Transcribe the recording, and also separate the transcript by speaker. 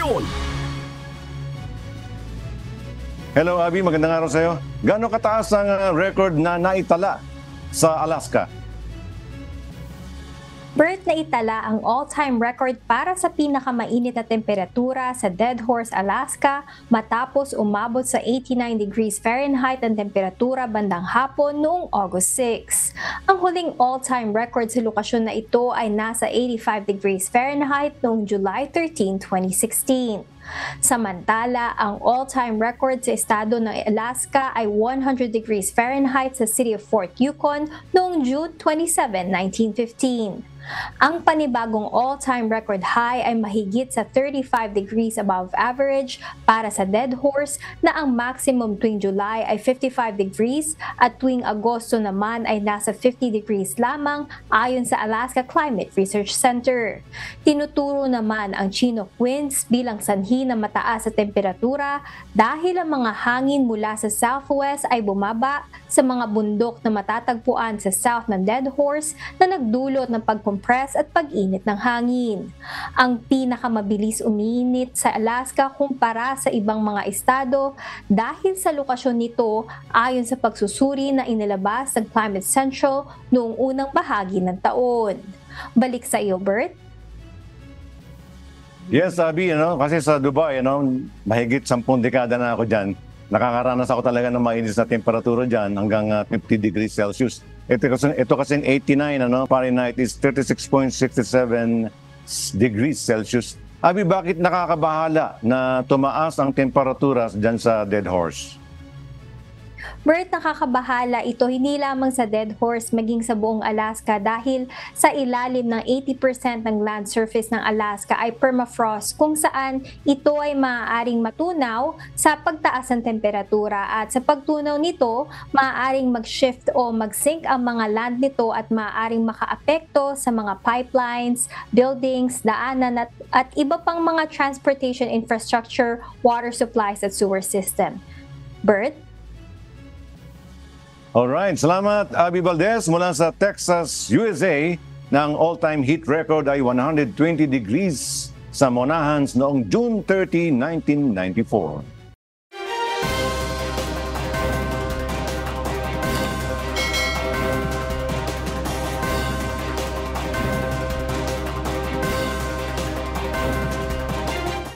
Speaker 1: ngayon.
Speaker 2: Hello, Abby. Magandang araw sa iyo. Gaano kataas ang record na naitala sa Alaska?
Speaker 3: Bert, naitala ang all-time record para sa pinakamainit na temperatura sa Dead Horse, Alaska matapos umabot sa 89 degrees Fahrenheit ang temperatura bandang hapon noong August 6. Ang huling all-time record sa lokasyon na ito ay nasa 85 degrees Fahrenheit noong July 13, 2016. Samantala, ang all-time record sa estado ng Alaska ay 100 degrees Fahrenheit sa city of Fort Yukon noong June 27, 1915. Ang panibagong all-time record high ay mahigit sa 35 degrees above average para sa Dead Horse na ang maximum tuwing July ay 55 degrees at tuwing Agosto naman ay nasa 50 degrees lamang ayon sa Alaska Climate Research Center. Tinuturo naman ang Chinook winds bilang sanhi na mataas sa temperatura dahil ang mga hangin mula sa southwest ay bumaba sa mga bundok na matatagpuan sa south ng Dead Horse na nagdulot ng pag-compress at pag-init ng hangin. Ang pinakamabilis umiinit sa Alaska kumpara sa ibang mga estado dahil sa lokasyon nito ayon sa pagsusuri na inilabas ng Climate Central noong unang bahagi ng taon. Balik sa iyo, Bert.
Speaker 2: Yes, Abby, kasi sa Dubai, mahigit 10 dekada na ako dyan. Nakakaranas ako talaga ng mainit na temperatura dyan hanggang 50 degrees Celsius. Ito kasing 89 Fahrenheit is 36.67 degrees Celsius. Abby, bakit nakakabahala na tumaas ang temperatura dyan sa Dead Horse?
Speaker 3: Bert, nakakabahala ito hindi lamang sa Dead Horse maging sa buong Alaska dahil sa ilalim ng 80% ng land surface ng Alaska ay permafrost kung saan ito ay maaaring matunaw sa pagtaas ng temperatura at sa pagtunaw nito, maaaring mag-shift o mag-sink ang mga land nito at maaaring makaapekto sa mga pipelines, buildings, daanan at iba pang mga transportation infrastructure, water supplies at sewer system. Bert?
Speaker 2: Alright, salamat Abby Valdez mula sa Texas, USA. Na ang all-time heat record ay 120 degrees sa Monahans noong June 30, 1994.